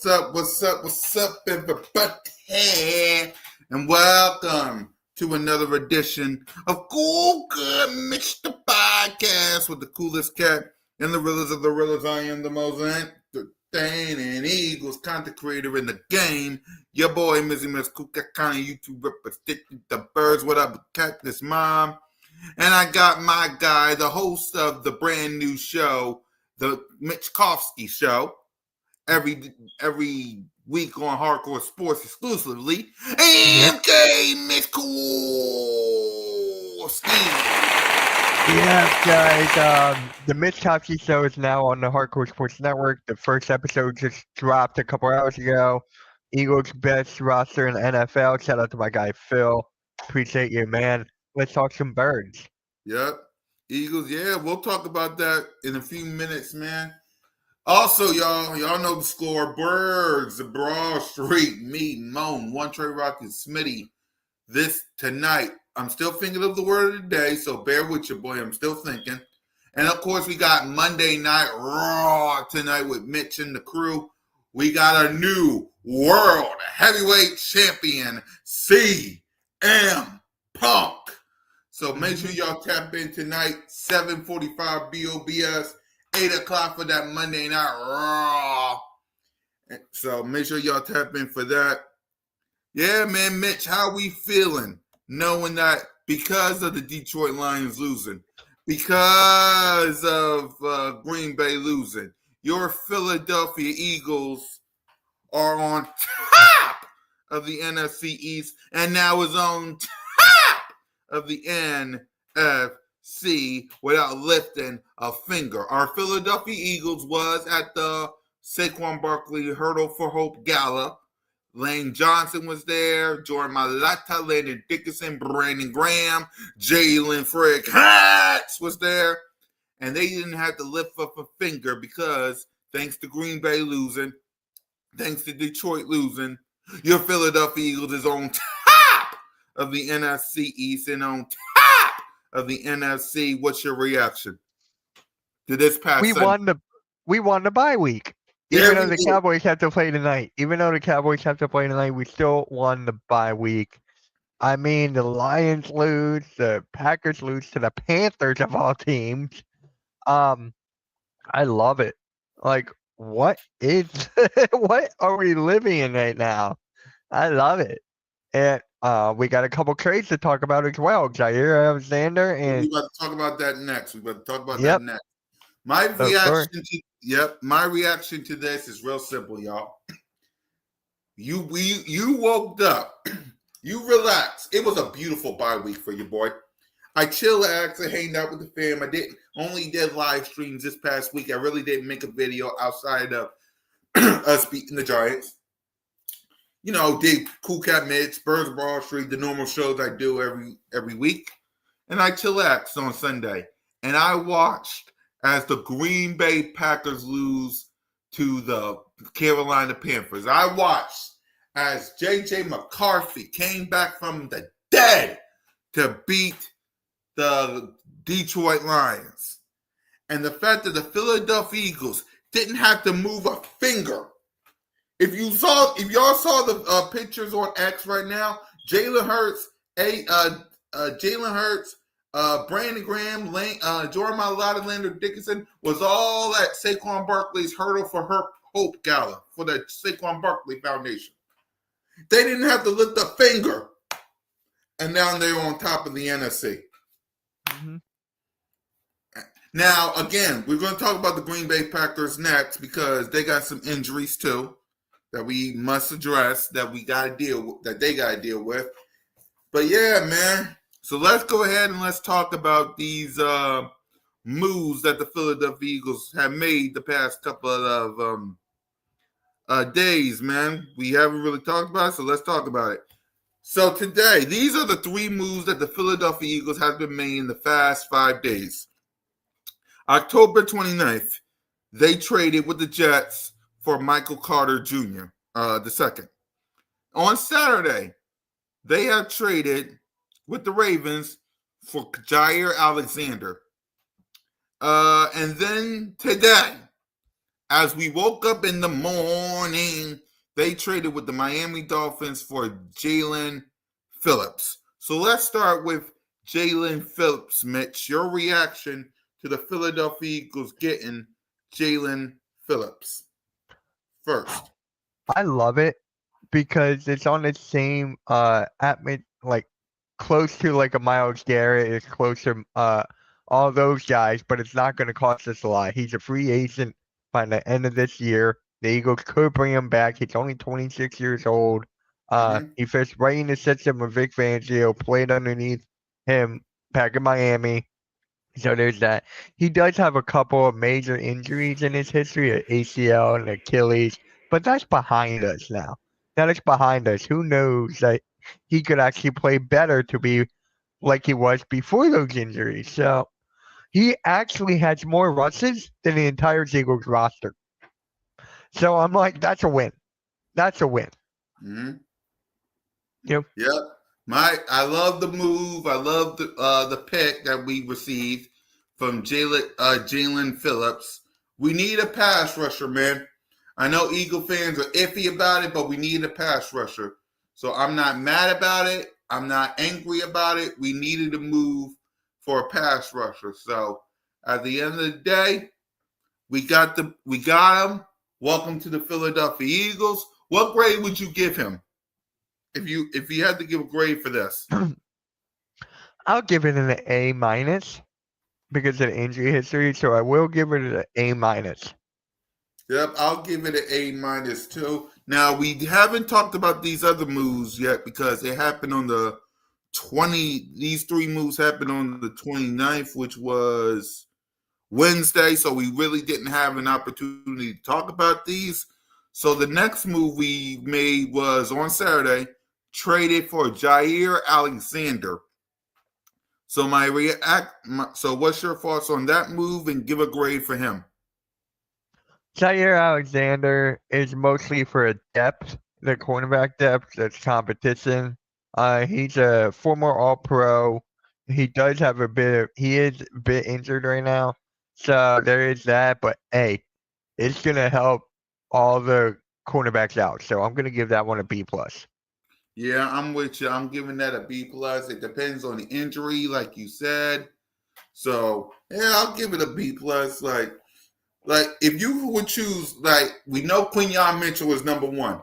What's up, everybody? And welcome to another edition of CoolCat-Mitch, the podcast with the coolest cat and the realest of the realest. I am the most entertaining Eagles content creator in the game. Your boy, Mizzy Miss CoolCat, kind of YouTube representing the birds. What up, Cactus Mom? And I got my guy, the host of the brand new show, the Mitch Kofsky Show. Every week on Hardcore Sports exclusively. MK Mitch Kowalski. Yeah, guys. The Mitch Kofsky Show is now on the Hardcore Sports Network. The first episode just dropped a couple hours ago. Eagles' best roster in the NFL. Shout out to my guy Phil. Appreciate you, man. Let's talk some birds. Yep. Eagles, yeah, we'll talk about that in a few minutes, man. Also, y'all know the score. Birds, the Broad Street, me, Moan, One Trey Rock, and Smitty. This tonight. I'm still thinking of the word of the day, so bear with your boy. I'm still thinking. And of course, we got Monday Night Raw tonight with Mitch and the crew. We got a new world heavyweight champion, CM Punk. So make sure y'all tap in tonight, 7:45 BOBS. 8 o'clock for that Monday Night Raw. So make sure y'all tap in for that. Yeah, man, Mitch, how we feeling knowing that because of the Detroit Lions losing, because of Green Bay losing, your Philadelphia Eagles are on top of the NFC East and now is on top of the NFC without lifting a finger. Our Philadelphia Eagles was at the Saquon Barkley Hurdle for Hope Gala. Lane Johnson was there, Jordan Mailata, Landon Dickinson, Brandon Graham, Jalen Fred Hurts was there, and they didn't have to lift up a finger because thanks to Green Bay losing, thanks to Detroit losing, your Philadelphia Eagles is on top of the NFC East and on top of the NFC. What's your reaction to this past We won the bye week. Even though the Cowboys have to play tonight. We still won the bye week. I mean, the Lions lose, the Packers lose to the Panthers of all teams. I love it. Like, what are we living in right now? I love it. And we got a couple trades to talk about as well. Jair Alexander and we about to talk about that next. That next. My reaction to this is real simple, y'all. You woke up, you relaxed. It was a beautiful bye week for your boy. I chillaxed and hanged out with the fam. I did live streams this past week. I really didn't make a video outside of us beating the Giants. You know, did CoolCat-Mitch, Birds of Broad Street, the normal shows I do every week. And I chillaxed on Sunday. And I watched as the Green Bay Packers lose to the Carolina Panthers. I watched as J.J. McCarthy came back from the dead to beat the Detroit Lions. And the fact that the Philadelphia Eagles didn't have to move a finger. If y'all saw the pictures on X right now, Jalen Hurts, Brandon Graham, Jordan Mailata, Landon Dickinson was all at Saquon Barkley's Hurdle for Hope Gala for the Saquon Barkley Foundation. They didn't have to lift a finger, and now they're on top of the NFC. Mm-hmm. Now, again, we're going to talk about the Green Bay Packers next because they got some injuries too that we must address, that they got to deal with. But yeah, man. So let's go ahead and let's talk about these moves that the Philadelphia Eagles have made the past couple of days, man. We haven't really talked about it, so let's talk about it. So today, these are the 3 moves that the Philadelphia Eagles have been made in the past 5 days. October 29th, they traded with the Jets for Michael Carter Jr., the second. On Saturday, they have traded with the Ravens for Jair Alexander. And then today, as we woke up in the morning, they traded with the Miami Dolphins for Jalen Phillips. So let's start with Jalen Phillips, Mitch. Your reaction to the Philadelphia Eagles getting Jalen Phillips first. I love it because it's on the same like close to like a Miles Garrett, it's close to all those guys, but it's not gonna cost us a lot. He's a free agent by the end of this year. The Eagles could bring him back. He's only 26 years old. Mm-hmm. He fits right in the system with Vic Fangio, played underneath him back in Miami. So there's that. He does have a couple of major injuries in his history, an ACL and Achilles, but that's behind us now. That is behind us. Who knows that he could actually play better to be like he was before those injuries. So he actually has more rushes than the entire Eagles roster. So I'm like, that's a win. That's a win. Mm-hmm. Yep. Yep. I love the move. I love the pick that we received from Jalen Phillips. We need a pass rusher, man. I know Eagle fans are iffy about it, but we need a pass rusher. So I'm not mad about it. I'm not angry about it. We needed a move for a pass rusher. So at the end of the day, we got him. Welcome to the Philadelphia Eagles. What grade would you give him? If you had to give a grade for this. I'll give it an A minus because of the injury history. So I will give it an A minus. Yep, I'll give it an A minus too. Now we haven't talked about these other moves yet because it happened on the 20. These three moves happened on the 29th, which was Wednesday. So we really didn't have an opportunity to talk about these. So the next move we made was on Saturday, traded for Jair Alexander. So so what's your thoughts on that move and give a grade for him? Jair Alexander is mostly for depth, the cornerback depth, that's competition. He's a former All-Pro. He does have he is a bit injured right now. So there is that, but hey, it's gonna help all the cornerbacks out. So I'm gonna give that one a B plus. Yeah, I'm with you. I'm giving that a B plus. It depends on the injury, like you said. So yeah, I'll give it a B plus. Like if you would choose, like we know Quinyon Mitchell is number one,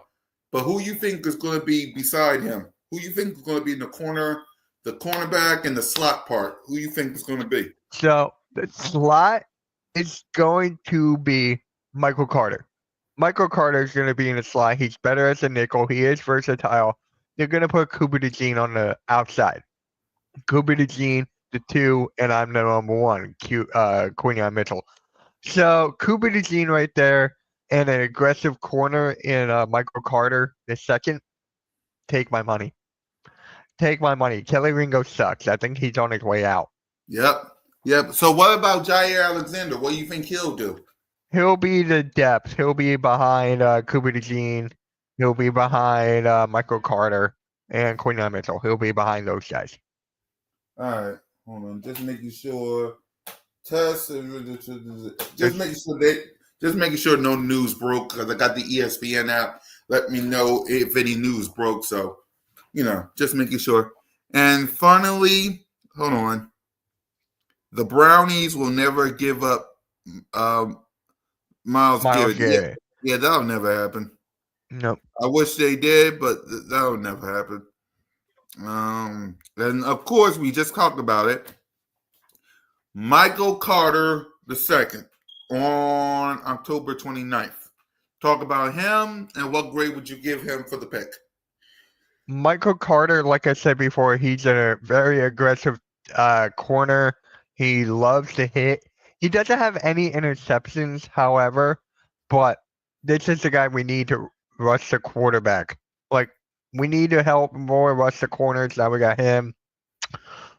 but who you think is going to be beside him? Who you think is going to be in the corner, the cornerback, and the slot part? Who you think is going to be? So the slot is going to be Michael Carter. Michael Carter is going to be in the slot. He's better as a nickel. He is versatile. They're going to put Cooper DeJean on the outside. Cooper DeJean, the 2, and I'm the number 1, Quinyon Mitchell. So Cooper DeJean right there and an aggressive corner in Michael Carter, the second. Take my money. Take my money. Kelly Ringo sucks. I think he's on his way out. Yep. So what about Jair Alexander? What do you think he'll do? He'll be the depth. He'll be behind Cooper DeJean. He'll be behind Michael Carter and Quinyon Mitchell. He'll be behind those guys. All right, hold on. Just making sure. Just making sure no news broke because I got the ESPN app. Let me know if any news broke. So, just making sure. And finally, hold on. The Brownies will never give up Miles Garrett. Yeah, that'll never happen. Nope. I wish they did, but that'll never happen. And of course, we just talked about it. Michael Carter II on October 29th. Talk about him and what grade would you give him for the pick? Michael Carter, like I said before, he's a very aggressive corner. He loves to hit. He doesn't have any interceptions, however, but this is the guy we need to rush the quarterback. Like, we need to help more rush the corners. Now we got him.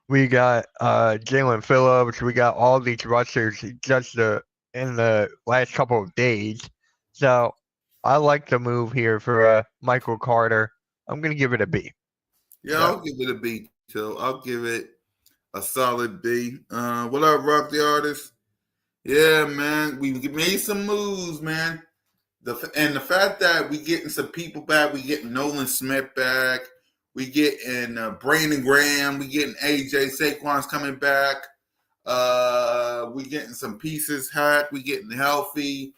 We got Jalen Phillips. We got all these rushers just in the last couple of days. So I like the move here for Michael Carter. I'm going to give it a B. Yeah, I'll give it a B too. I'll give it a solid B. What up, Rock the Artist? Yeah, man. We made some moves, man. The fact that we getting some people back, we getting Nolan Smith back, we getting Brandon Graham, we getting AJ Saquon's coming back. We getting some pieces hacked, we getting healthy.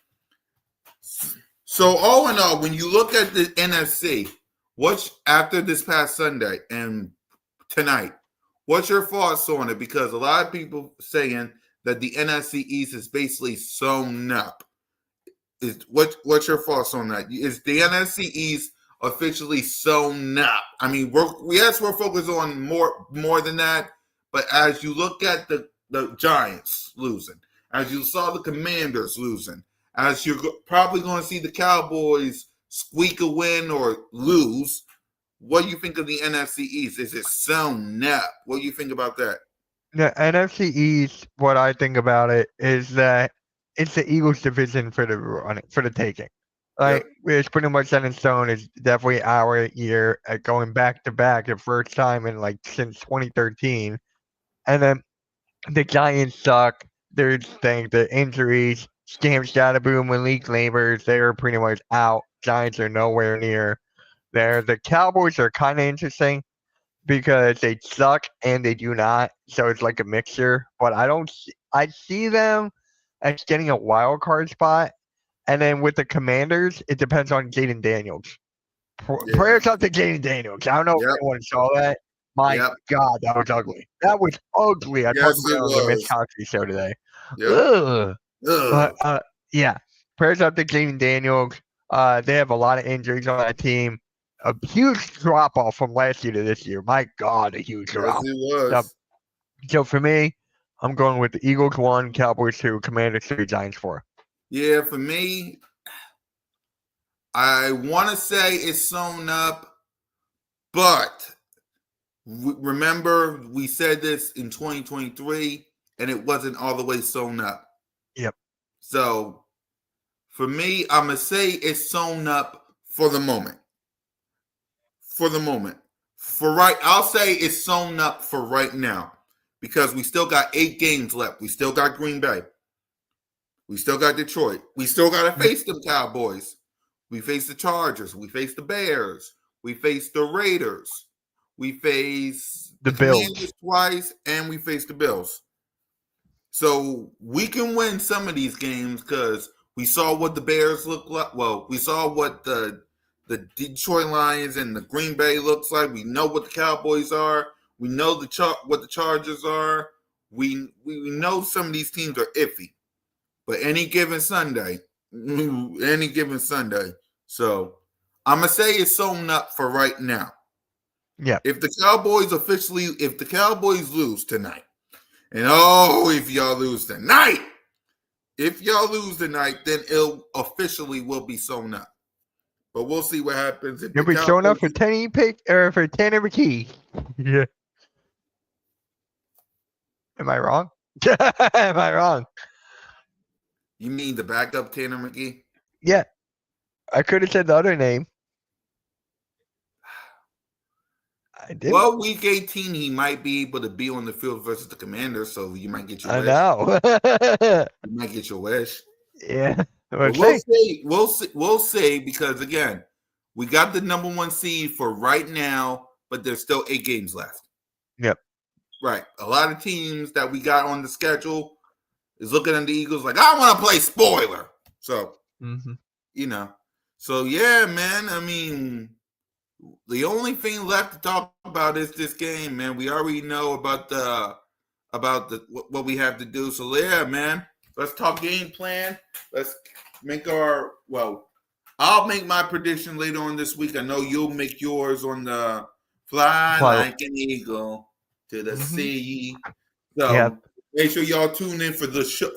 So all in all, when you look at the NFC, what's after this past Sunday and tonight, what's your thoughts on it? Because a lot of people saying that the NFC East is basically sewn up. What's your thoughts on that? Is the NFC East officially sewn up? I mean, we're focused on more than that, but as you look at the Giants losing, as you saw the Commanders losing, as you're probably going to see the Cowboys squeak a win or lose, what do you think of the NFC East? Is it sewn up? What do you think about that? The NFC East, what I think about it is that it's the Eagles division for the taking. Yep. Like it's pretty much set in stone. It's definitely our year at going back to back, the first time in like since 2013. And then the Giants suck. There's the injuries. Scam Scatterboom, Malik Labors, they're pretty much out. Giants are nowhere near there. The Cowboys are kind of interesting because they suck and they do not. So it's like a mixture. But I don't. I see them as getting a wild card spot. And then with the Commanders, it depends on Jaden Daniels. Yeah. Prayers up to Jaden Daniels. I don't know if Yep. anyone saw that. My Yep. God, that was ugly. That was ugly. I Yes, talked about it it on the Mitch was. Cosby show today. Yep. Ugh. But Ugh. yeah, prayers up to Jaden Daniels. They have a lot of injuries on that team. A huge drop off from last year to this year. My God, a huge Yes, drop. it So, was. so for me, I'm going with the Eagles 1, Cowboys 2, Commanders 3, Giants 4. Yeah, for me, I want to say it's sewn up, but remember we said this in 2023, and it wasn't all the way sewn up. Yep. So for me, I'm gonna say it's sewn up for the moment. For the moment, I'll say it's sewn up for right now because we still got 8 games left. We still got Green Bay. We still got Detroit. We still got to Yep. face them Cowboys. We face the Chargers. We face the Bears. We face the Raiders. We face The the Bills. Commanders twice, and we face the Bills. So we can win some of these games because we saw what the Bears look like. Well, we saw what the Detroit Lions and the Green Bay looks like. We know what the Cowboys are. We know what the Chargers are. We know some of these teams are iffy. But any given Sunday. So I'm gonna say it's sewn up for right now. Yep. If the Cowboys lose tonight, and if y'all lose tonight, then it officially will be sewn up. But we'll see what happens if You'll the be showing up Cowboys. for 10 pick or for 10 every key. Yeah. Am I wrong? Am I wrong? You mean the backup Tanner McGee? Yeah. I could have said the other name. I did. Well, week 18, he might be able to be on the field versus the Commanders, so you might get your I wish. know. You might get your wish. Yeah. But we'll see. We'll see because again, we got the number 1 seed for right now, but there's still 8 games left. Yep. Right. A lot of teams that we got on the schedule is looking at the Eagles like, I want to play spoiler. So, So yeah, man. I mean, the only thing left to talk about is this game, man. We already know about what we have to do. So yeah, man. Let's talk game plan. Let's make I'll make my prediction later on this week. I know you'll make yours on the fly like an eagle to the sea. So make sure y'all tune in for the show.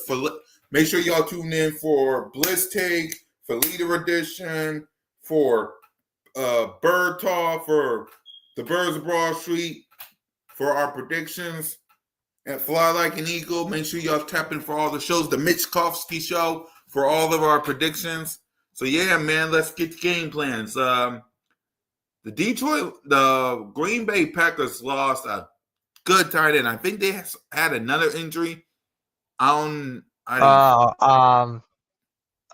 Make sure y'all tune in for Bliss Take, for Leader Edition, for Bird Talk, for the Birds of Broad Street, for our predictions. And Fly Like an Eagle. Make sure y'all tap in for all the shows. The Mitch Kofsky Show for all of our predictions. So yeah, man, let's get the game plans. The Green Bay Packers lost a good tight end. I think they had another injury. I I didn't.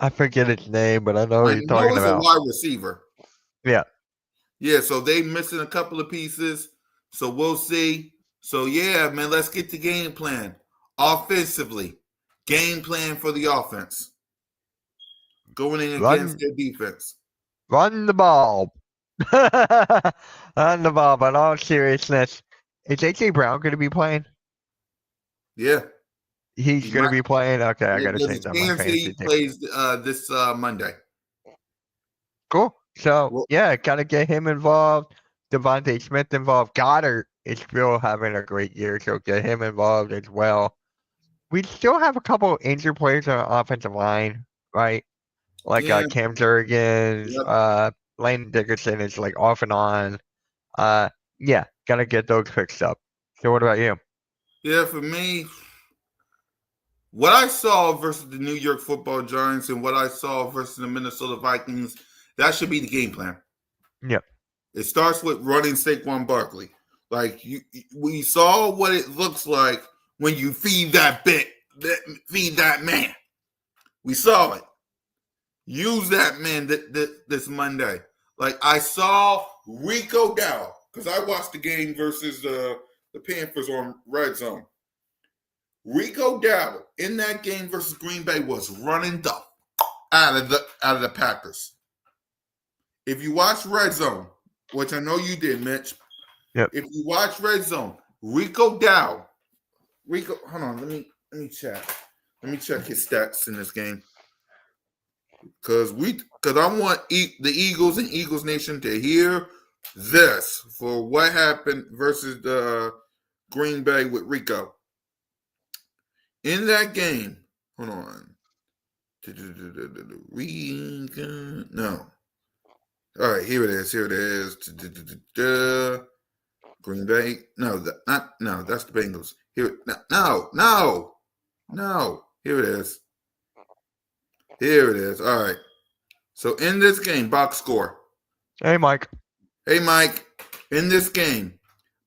I forget its name, but I know what I you're know talking it's a about. wide receiver. Yeah. Yeah, so they missing a couple of pieces. So we'll see. So yeah, man, let's get the game plan. Offensively, game plan for the offense. Going in against Run their defense. run the ball. Run the ball, but in all seriousness, is AJ Brown gonna be playing? Yeah. He's He gonna might be playing? Okay, I gotta there's change a on my chance fantasy he team. plays this Monday. Cool. So Well, yeah, gotta get him involved. Devontae Smith involved. Goddard is still having a great year, so get him involved as well. We still have a couple injured players on the offensive line, right? Like yeah, Cam Jurgens, yep. Lane Dickerson is like off and on. Uh, yeah, gotta get those fixed up. So what about you? Yeah, for me, what I saw versus the New York Football Giants and what I saw versus the Minnesota Vikings, that should be the game plan. Yep. It starts with running Saquon Barkley. Like we saw what it looks like when you feed feed that man. We saw it. Use that man this Monday. Like I saw Rico Dow because I watched the game versus the Panthers on Red Zone. Rico Dow in that game versus Green Bay was running the out of the Packers. If you watch Red Zone, which I know you did, Mitch. Yep. If you watch Red Zone, Rico Dow, hold on, let me check. Let me check his stats in this game. Because I want the Eagles and Eagles Nation to hear this for what happened versus the Green Bay with Rico. In that game, hold on. No. All right, here it is. Here it is. Green Bay. No, that's the Bengals. Here, no. Here it is. Here it is. All right. So in this game, box score. Hey, Mike. Hey, Mike. In this game,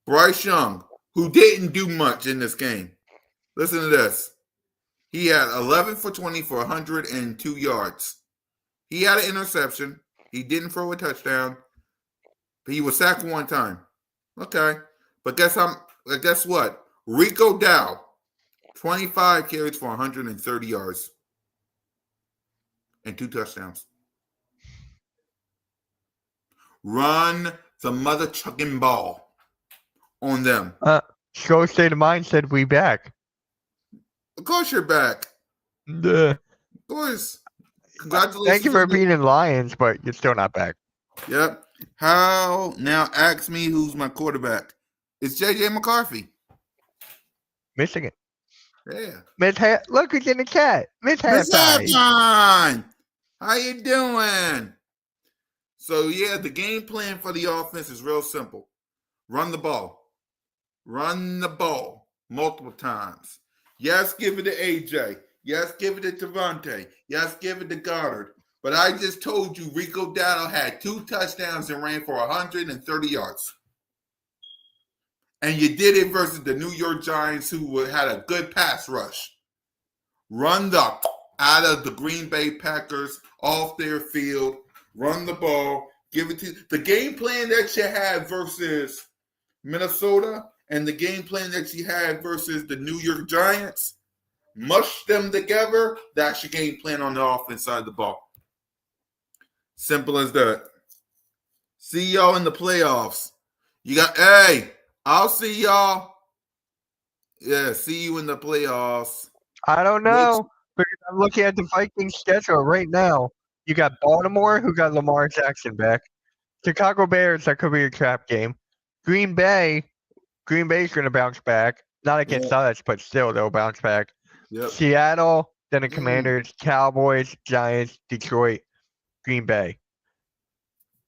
Bryce Young, who didn't do much in this game. Listen to this. He had 11 for 20 for 102 yards. He had an interception. He didn't throw a touchdown. But he was sacked one time. Okay. But guess what? Rico Dow, 25 carries for 130 yards and 2 touchdowns. Run the mother chucking ball on them. Show State of Mind said we back. Of course you're back. Duh. Of course. Congratulations. Thank you for beating Lions, but you're still not back. Yep. How now ask me who's my quarterback. It's JJ McCarthy. Michigan. Yeah. Look who's in the chat. Miss Halftime. How you doing? So yeah, the game plan for the offense is real simple. Run the ball. Run the ball multiple times. Yes, give it to AJ. Yes, give it to Devontae. Yes, give it to Goddard. But I just told you Rico Dowdle had 2 touchdowns and ran for 130 yards. And you did it versus the New York Giants, who had a good pass rush. Run the out of the Green Bay Packers off their field. Run the ball. Give it to the game plan that you had versus Minnesota and the game plan that you had versus the New York Giants. Mush them together. That's your game plan on the offense side of the ball. Simple as that. See y'all in the playoffs. I'll see y'all. Yeah, see you in the playoffs. I don't know. Because I'm looking at the Vikings schedule right now. You got Baltimore, who got Lamar Jackson back. Chicago Bears, that could be a trap game. Green Bay's going to bounce back. Not against us, but still, they'll bounce back. Yep. Seattle, then the Commanders, Cowboys, Giants, Detroit, Green Bay.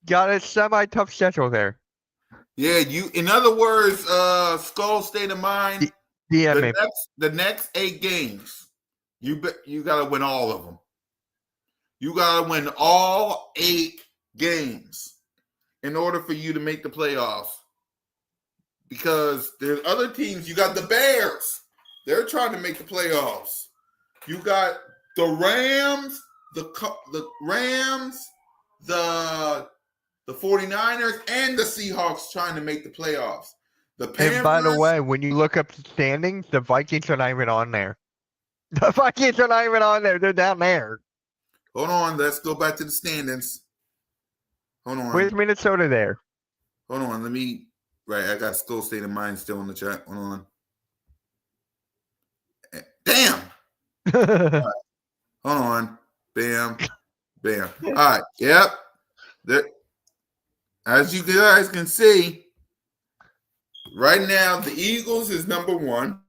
Got a semi-tough schedule there. Yeah, in other words, Skull State of Mind, the next 8 games, you got to win all of them. You got to win all 8 games in order for you to make the playoffs. Because there's other teams. You got the Bears. They're trying to make the playoffs. You got the Rams, the Rams, the 49ers, and the Seahawks trying to make the playoffs. The And by the Panthers. way, when you look up the standings, the Vikings are not even on there. The Vikings are not even on there. They're down there. Hold on, let's go back to the standings. Hold Where's on. Minnesota there? Hold on. Let me. Right, I got Skull State of Mind still in the chat. Hold on. Damn. Hold on. Bam. Bam. All right. Yep. There, as you guys can see, right now the Eagles is number one,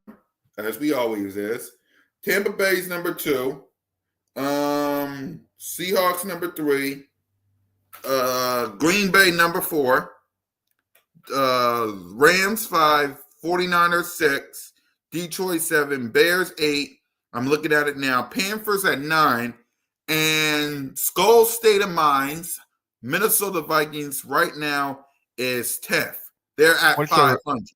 as we always is. Tampa Bay's number two. Seahawks number three. Green Bay number four. Rams 5, 49ers 6, Detroit 7, Bears 8. I'm looking at it now. Panthers at 9, and Skull State of Minds, Minnesota Vikings right now is 10th. They're at What's 500.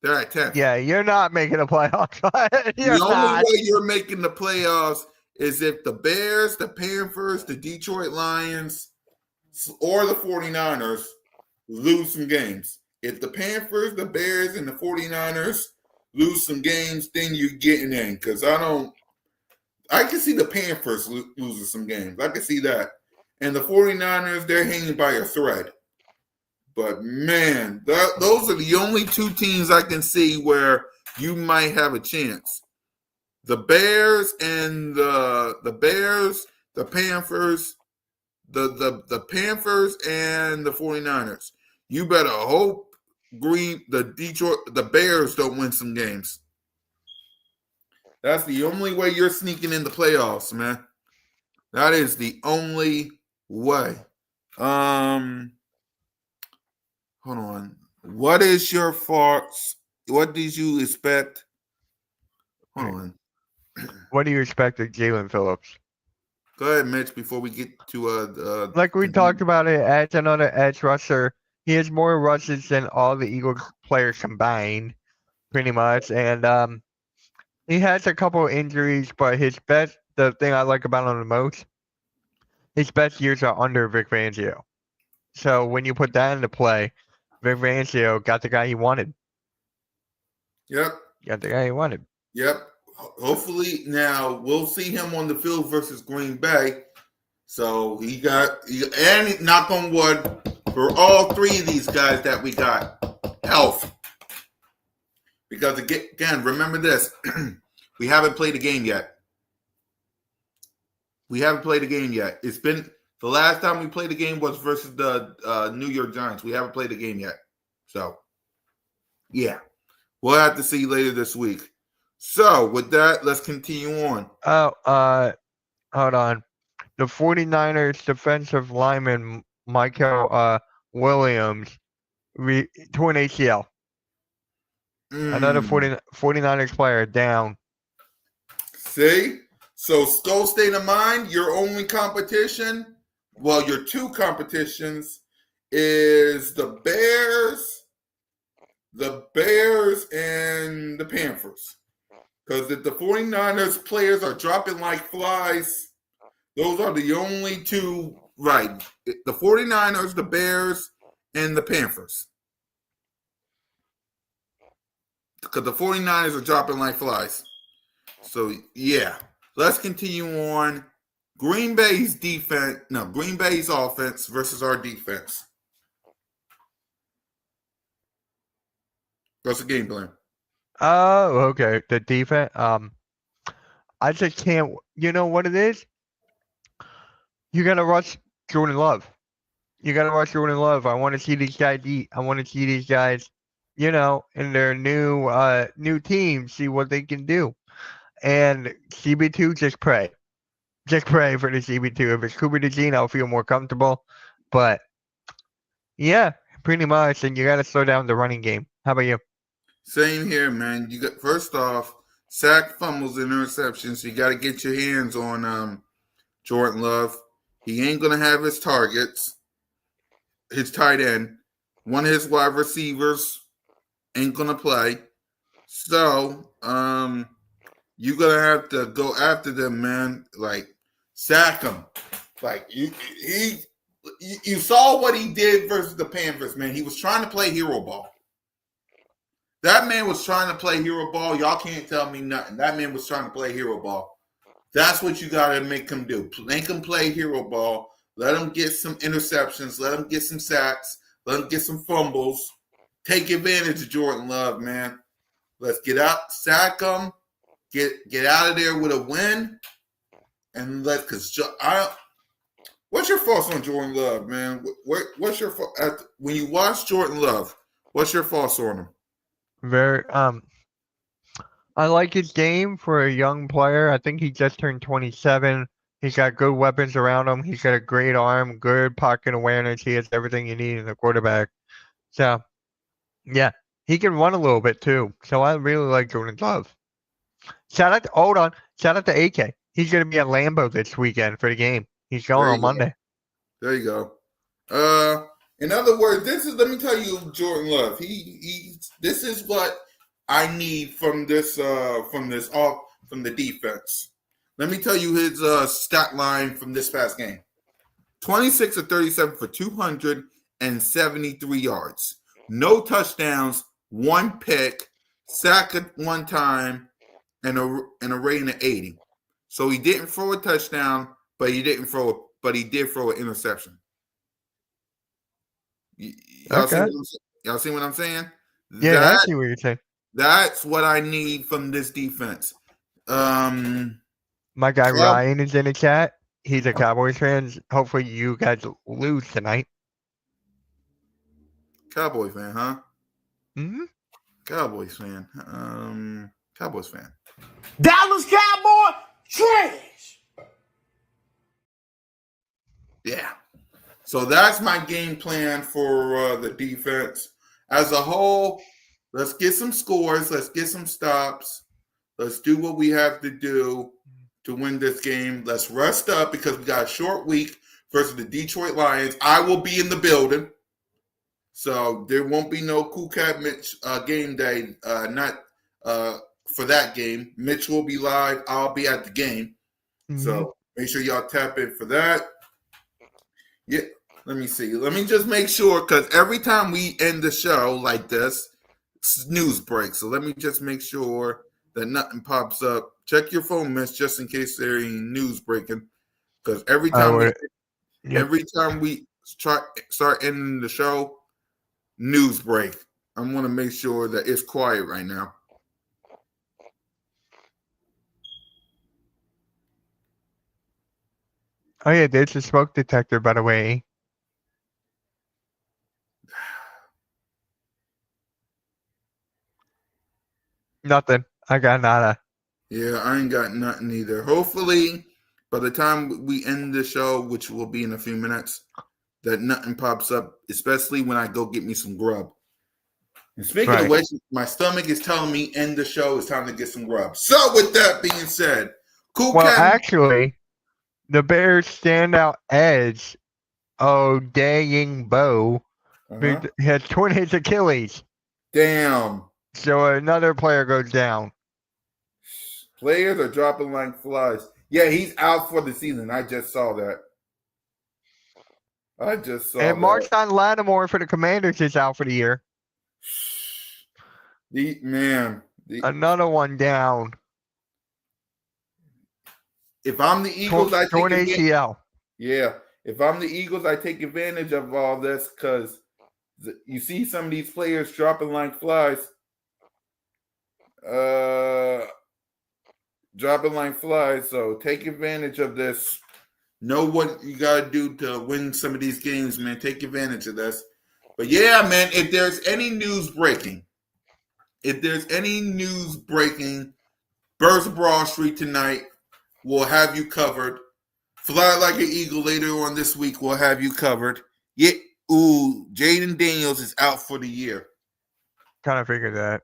They're at 10th. Yeah, you're not making the playoffs. The only way you're making the playoffs is if the Bears, the Panthers, the Detroit Lions, or the 49ers lose some games. If the Panthers, the Bears, and the 49ers lose some games, then you're getting in. Because I can see the Panthers losing some games. I can see that. And the 49ers, they're hanging by a thread. But, man, those are the only two teams I can see where you might have a chance. The Bears and the Bears, the Panthers, the Panthers and the 49ers. You better hope the Bears don't win some games. That's the only way you're sneaking in the playoffs, man. That is the only way. Hold on. What is your thoughts? What did you expect? Hold on. What do you expect of Jalen Phillips? Go ahead, Mitch, before we get to like we talked about it, as another edge rusher, he has more rushes than all the Eagles players combined, pretty much. And he has a couple of injuries, but the thing I like about him the most, his best years are under Vic Fangio. So when you put that into play, Vic Fangio got the guy he wanted. Yep. Got the guy he wanted. Yep. Hopefully now we'll see him on the field versus Green Bay. So and knock on wood, for all three of these guys that we got, health. Because again, remember this, we haven't played a game yet. It's been, the last time we played a game was versus the New York Giants. We haven't played a game yet. So, yeah. We'll have to see you later this week. So, with that, let's continue on. Hold on. The 49ers defensive lineman, Michael Williams, torn ACL. Another 49ers player down. See? So, Skull State of Mind, your only competition, well, your two competitions is the Bears and the Panthers. Because if the 49ers players are dropping like flies, those are the only two, right? The 49ers, the Bears, and the Panthers. Because the 49ers are dropping like flies. So, yeah. Let's continue on. Green Bay's offense versus our defense. What's the game plan? Oh, okay. The defense. I just can't. You know what it is? You gotta rush Jordan Love. I want to see these guys eat. I want to see these guys, in their new team, see what they can do. And CB2, just pray. Just pray for the CB2. If it's Cooper DeJean, I'll feel more comfortable. But yeah, pretty much. And you got to slow down the running game. How about you? Same here, man. You got, first off, sack, fumbles, and interceptions. You got to get your hands on Jordan Love. He ain't gonna have his targets. His tight end, one of his wide receivers ain't gonna play. So you're gonna have to go after them, man. Like sack him. Like you saw what he did versus the Panthers, man. He was trying to play hero ball. That man was trying to play hero ball. Y'all can't tell me nothing. That man was trying to play hero ball. That's what you got to make him do. Make him play hero ball. Let him get some interceptions. Let him get some sacks. Let him get some fumbles. Take advantage of Jordan Love, man. Let's get out, sack him, get out of there with a win, and what's your thoughts on Jordan Love, man? What's your when you watch Jordan Love? What's your thoughts on him? Very I like his game for a young player. I think he just turned 27. He's got good weapons around him. He's got a great arm, good pocket awareness. He has everything you need in a quarterback. So, yeah, he can run a little bit too. So I really like Jordan Love. Shout out to AK. He's going to be at Lambeau this weekend for the game. He's going on Monday. There you go. In other words, let me tell you, Jordan Love. This is what I need from the defense. Let me tell you his stat line from this past game: 26 of 37 for 273 yards, no touchdowns, one pick, sack at one time, and a rating of 80. So he didn't throw a touchdown, but he did throw an interception. Y'all see what I'm saying? Yeah, I see what you're saying. That's what I need from this defense. My guy Ryan is in the chat. He's a Cowboys fan. Hopefully you guys lose tonight. Cowboy fan, huh? Mm-hmm. Cowboys fan. Cowboys fan. Dallas Cowboy trash. Yeah. So that's my game plan for the defense. As a whole, let's get some scores. Let's get some stops. Let's do what we have to do to win this game. Let's rest up because we got a short week versus the Detroit Lions. I will be in the building. So there won't be no CoolCat-Mitch game day, not for that game. Mitch will be live. I'll be at the game. Mm-hmm. So make sure y'all tap in for that. Yeah, let me see. Let me just make sure, because every time we end the show like this, news breaks. So let me just make sure that nothing pops up. Check your phone, Mitch, just in case there's any news breaking. Because every time we start ending the show, news break. I want to make sure that it's quiet right now. Oh yeah, there's a smoke detector, by the way. Nothing. I got nada. Yeah, I ain't got nothing either. Hopefully, by the time we end the show, which will be in a few minutes, that nothing pops up, especially when I go get me some grub. And speaking of which, my stomach is telling me end the show. It's time to get some grub. So with that being said, actually, the Bears' standout edge, Odeyingbo, has torn his Achilles. Damn. So another player goes down. Players are dropping like flies. Yeah, he's out for the season. I just saw that. And Marshawn Lattimore for the Commanders is out for the year. Another one down. If I'm the Eagles, I take ACL. Yeah, if I'm the Eagles, I take advantage of all this because you see some of these players dropping like flies. Dropping like flies. So take advantage of this. Know what you got to do to win some of these games, man. Take advantage of this. But yeah, man, if there's any news breaking, Birds of Broad Street tonight, we'll have you covered. Fly Like an Eagle later on this week, we'll have you covered. Yeah, Jaden Daniels is out for the year. Kind of figured that.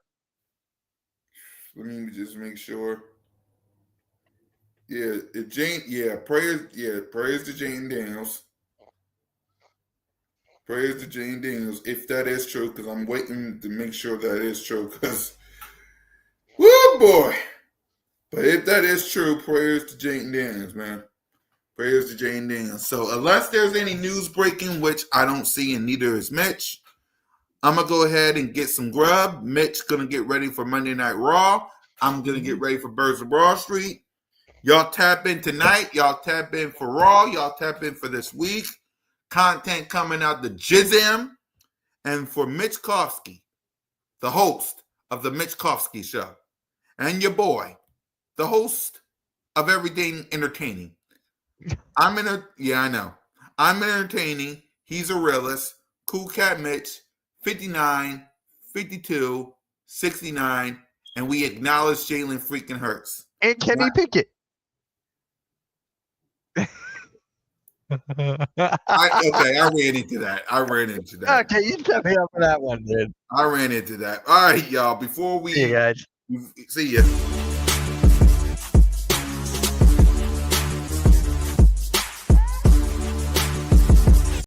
Let me just make sure. Yeah, prayers to Jaden Daniels. Prayers to Jaden Daniels, if that is true, because I'm waiting to make sure that is true, because, woo boy. But if that is true, prayers to Jane Daniels, man. Prayers to Jane Daniels. So unless there's any news breaking, which I don't see, and neither is Mitch, I'm gonna go ahead and get some grub. Mitch gonna get ready for Monday Night Raw. I'm gonna get ready for Birds of Broad Street. Y'all tap in tonight. Y'all tap in for Raw. Y'all tap in for this week. Content coming out the Jizm. And for Mitch Kofsky, the host of the Mitch Kofsky Show, and your boy, the host of Everything Entertaining. Yeah, I know. I'm entertaining. He's a realist. CoolCat-Mitch, 59, 52, 69, and we acknowledge Jalen freaking Hurts. And Kenny Pickett. I ran into that. Okay, you set me up for that one, dude. I ran into that. All right, y'all. Before we See you guys. see ya.